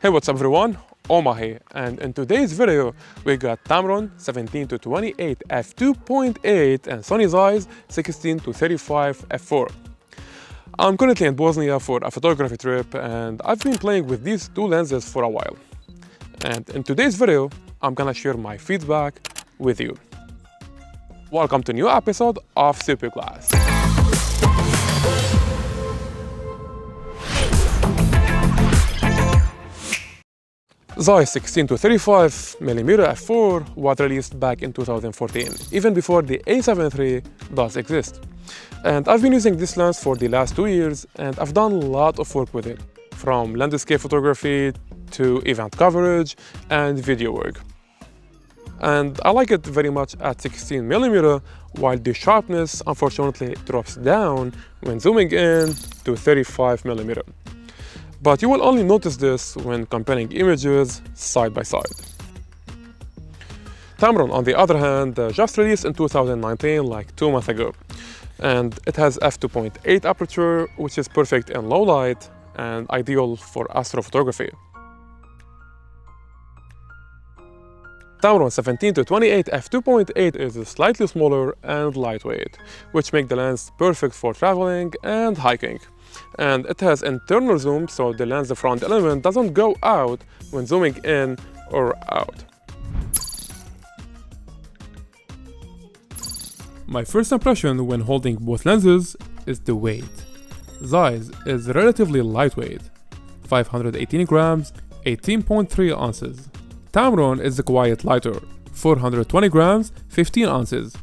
Hey, what's up everyone? Omar here, and in today's video we got Tamron 17-28mm f2.8 and Sony Zeiss 16-35mm f4. I'm currently in Bosnia for a photography trip and I've been playing with these two lenses for a while. And in today's video, I'm gonna share my feedback with you. Welcome to a new episode of Super Class. Zeiss 16-35mm f4 was released back in 2014, even before the A7 III does exist. And I've been using this lens for the last 2 years and I've done a lot of work with it, from landscape photography to event coverage and video work. And I like it very much at 16mm, while the sharpness unfortunately drops down when zooming in to 35mm. But you will only notice this when comparing images side by side. Tamron, on the other hand, just released in 2019, like 2 months ago. And it has f2.8 aperture, which is perfect in low light and ideal for astrophotography. Tamron 17-28 f2.8 is slightly smaller and lightweight, which make the lens perfect for traveling and hiking. And it has internal zoom, so the lens front element doesn't go out when zooming in or out. My first impression when holding both lenses is the weight. Zeiss is relatively lightweight, 518 grams, 18.3 ounces. Tamron is quite lighter, 420 grams, 15 ounces,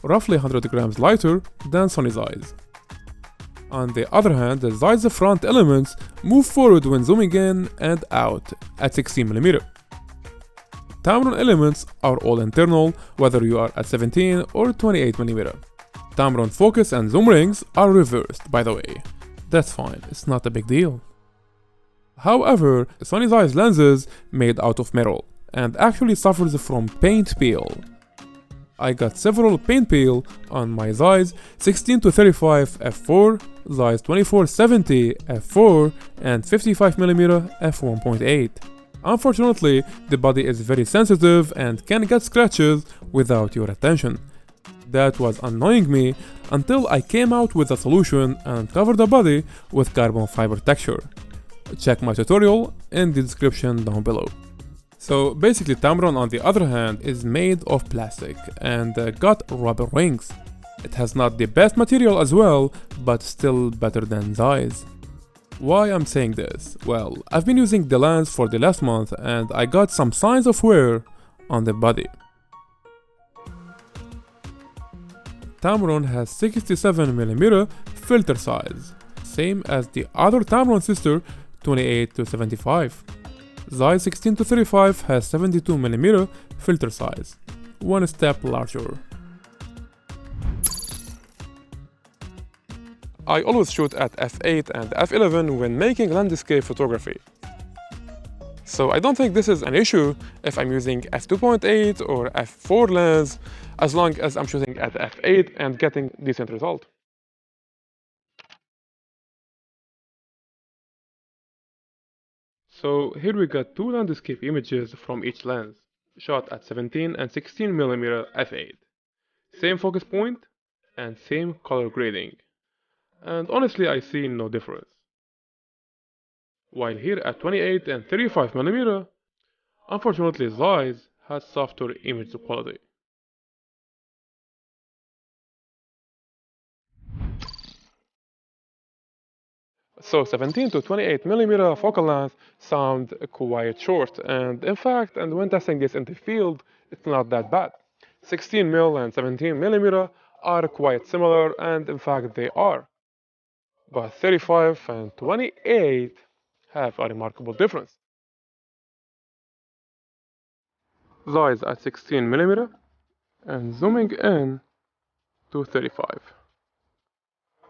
roughly 100 grams lighter than Sony Zeiss. On the other hand, the Zeiss front elements move forward when zooming in and out at 16mm. Tamron elements are all internal, whether you are at 17 or 28mm. Tamron focus and zoom rings are reversed, by the way. That's fine, it's not a big deal. However, Sony Zeiss lenses made out of metal and actually suffers from paint peel. I got several paint peel on my Zeiss 16-35 f4, Zeiss 24-70 f4 and 55mm f1.8. Unfortunately, the body is very sensitive and can get scratches without your attention. That was annoying me until I came out with a solution and covered the body with carbon fiber texture. Check my tutorial in the description down below. So basically, Tamron, on the other hand, is made of plastic and got rubber rings. It has not the best material as well, but still better than Zeiss. Why I'm saying this? Well, I've been using the lens for the last month and I got some signs of wear on the body. Tamron has 67mm filter size, same as the other Tamron sister 28-75. Zeiss 16-35 has 72mm filter size, one step larger. I always shoot at f8 and f11 when making landscape photography. So I don't think this is an issue if I'm using f2.8 or f4 lens, as long as I'm shooting at f8 and getting decent result. So here we got two landscape images from each lens, shot at 17 and 16mm f8. Same focus point and same color grading. And honestly, I see no difference. While here at 28 and 35mm, unfortunately Zeiss has softer image quality. So 17-28mm focal length sound quite short, and in fact, and when testing this in the field, it's not that bad. 16mm and 17mm are quite similar, and in fact they are. But 35 and 28 have a remarkable difference. Zeiss at 16mm and zooming in to 35.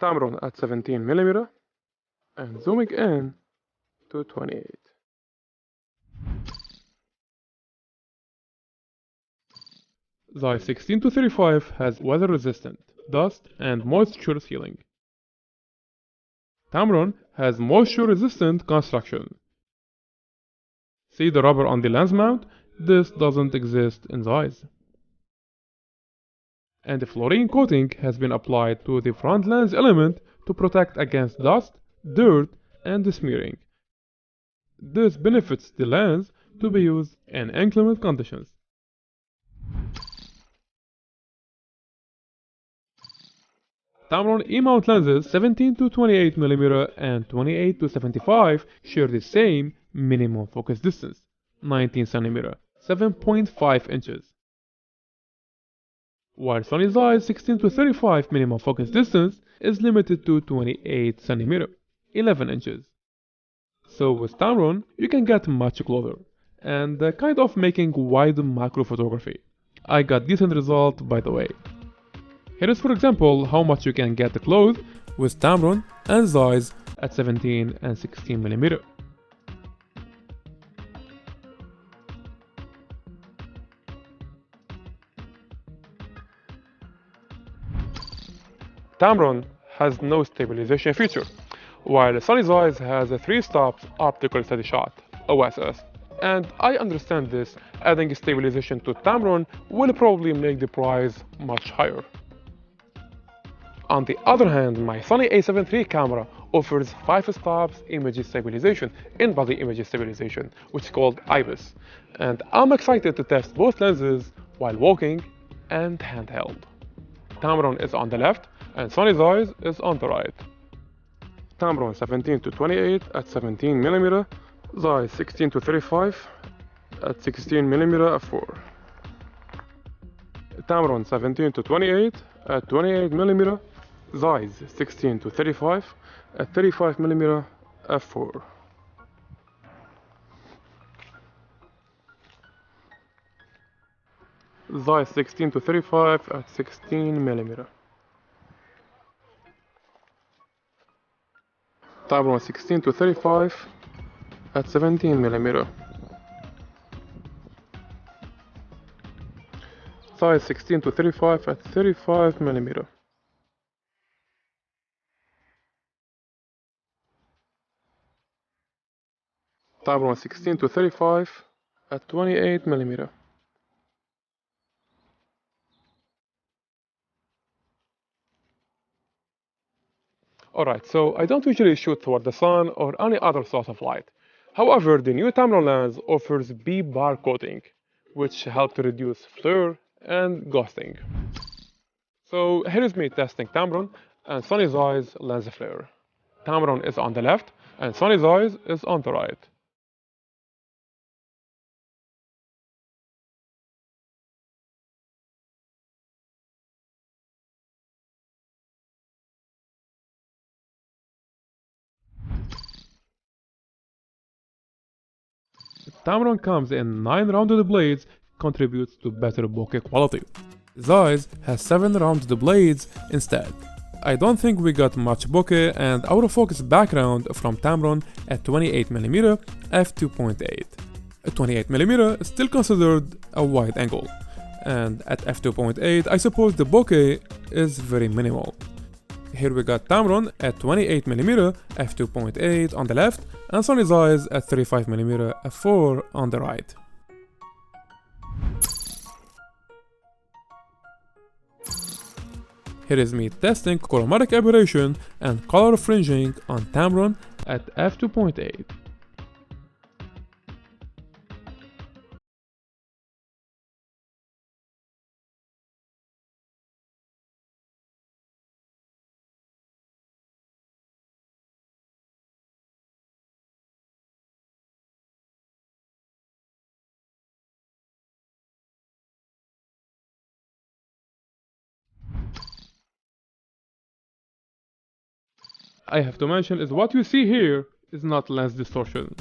Tamron at 17mm and zooming in to 28. Zeiss 16-35 has weather resistant, dust and moisture sealing. Tamron has moisture resistant construction. See the rubber on the lens mount? This doesn't exist in Zeiss. And the fluorine coating has been applied to the front lens element to protect against dust, dirt, and smearing. This benefits the lens to be used in inclement conditions. Tamron E-mount lenses 17-28mm and 28-75 share the same minimum focus distance, 19cm, 7.5 inches. While Sony Zeiss 16-35 minimum focus distance is limited to 28cm, 11 inches. So with Tamron, you can get much closer, and kind of making wide macro photography. I got decent result by the way. Here is for example how much you can get close with Tamron and Zeiss at 17 and 16mm. Tamron has no stabilization feature, while Sony Zeiss has a 3-stop optical steady shot (OSS). And I understand this, adding stabilization to Tamron will probably make the price much higher. On the other hand, my Sony a7 III camera offers 5 stops image stabilization, in-body image stabilization, which is called IBIS, and I'm excited to test both lenses while walking and handheld. Tamron is on the left and Sony Zeiss is on the right. Tamron 17-28 at 17mm, Zeiss 16-35 at 16mm f4. Tamron 17-28 at 28mm, Zeiss 16-35 at 35mm f4. Zeiss 16-35 at 16mm. Tamron 16-35 at 17mm. Zeiss 16-35 at 35mm. Tamron 16-35 at 28mm. Alright, so I don't usually shoot toward the sun or any other source of light. However, the new Tamron lens offers B-bar coating, which helps to reduce flare and ghosting. So here is me testing Tamron and Sony Zeiss lens flare. Tamron is on the left and Sony Zeiss is on the right. Tamron comes in 9 rounded blades, contributes to better bokeh quality. Zeiss has 7 rounded blades instead. I don't think we got much bokeh and autofocus background from Tamron at 28mm f2.8. 28mm is still considered a wide angle, and at f2.8 I suppose the bokeh is very minimal. Here we got Tamron at 28mm f2.8 on the left and Sony Zeiss at 35mm f4 on the right. Here is me testing chromatic aberration and color fringing on Tamron at f2.8. I have to mention is what you see here is not lens distortion.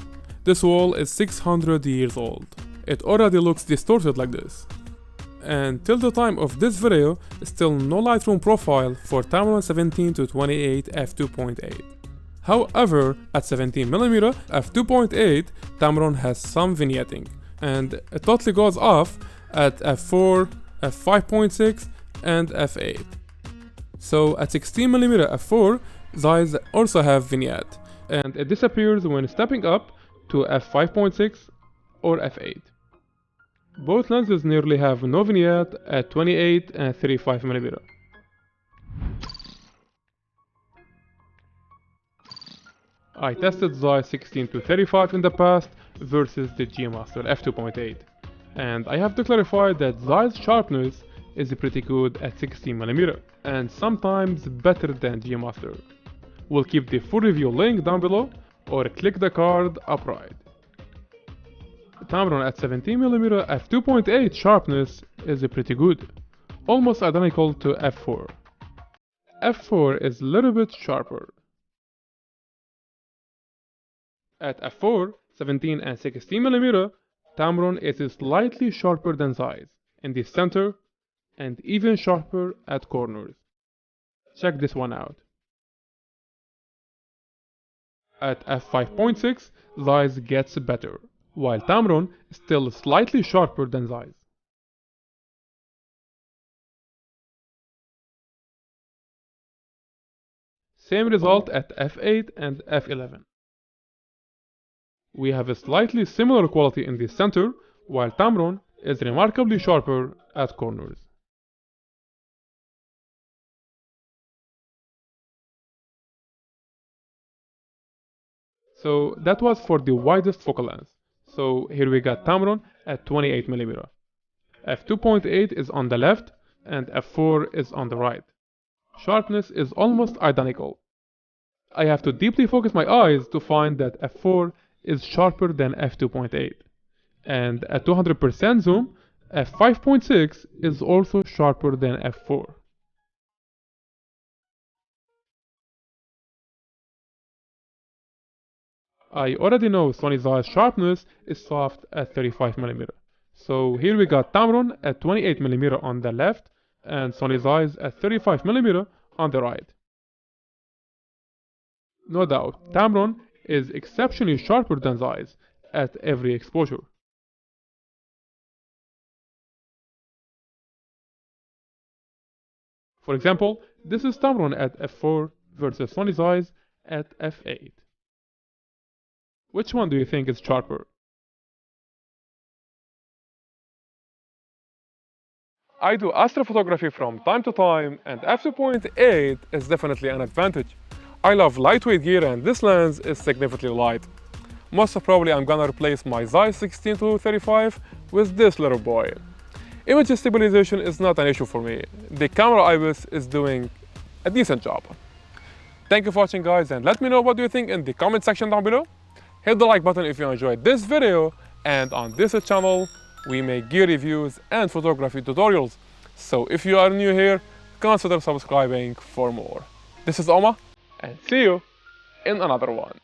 This wall is 600 years old. It already looks distorted like this. And till the time of this video, still no Lightroom profile for Tamron 17-28 f2.8. However, at 17mm f2.8, Tamron has some vignetting, and it totally goes off at f4, f5.6, and f8. So at 16mm f4, Zeiss also have vignette, and it disappears when stepping up to f5.6, or f8. Both lenses nearly have no vignette at 28 and 35mm. I tested Zeiss 16-35 in the past versus the G Master f2.8, and I have to clarify that Zeiss sharpness is pretty good at 16mm and sometimes better than G Master. We'll keep the full review link down below or click the card upright. Tamron at 17mm f2.8 sharpness is pretty good, almost identical to f4. f4 is a little bit sharper. At f4, 17 and 16mm, Tamron is slightly sharper than Zeiss in the center and even sharper at corners. Check this one out. At f5.6, Zeiss gets better, while Tamron is still slightly sharper than Zeiss. Same result at f8 and f11. We have a slightly similar quality in the center, while Tamron is remarkably sharper at corners. So that was for the widest focal length. So here we got Tamron at 28mm. f2.8 is on the left and f4 is on the right. Sharpness is almost identical. I have to deeply focus my eyes to find that f4 is sharper than f2.8. And at 200% zoom, f5.6 is also sharper than f4. I already know Sony Zeiss sharpness is soft at 35mm. So here we got Tamron at 28mm on the left and Sony Zeiss at 35mm on the right. No doubt, Tamron is exceptionally sharper than Zeiss at every exposure. For example, this is Tamron at f4 versus Sony Zeiss at f8. Which one do you think is sharper? I do astrophotography from time to time, and f2.8 is definitely an advantage. I love lightweight gear and this lens is significantly light. Most probably I'm gonna replace my Zeiss 16-35 with this little boy. Image stabilization is not an issue for me. The camera IBIS is doing a decent job. Thank you for watching guys, and let me know what you think in the comment section down below. Hit the like button if you enjoyed this video, and on this channel we make gear reviews and photography tutorials. So if you are new here, consider subscribing for more. This is Oma, and see you in another one.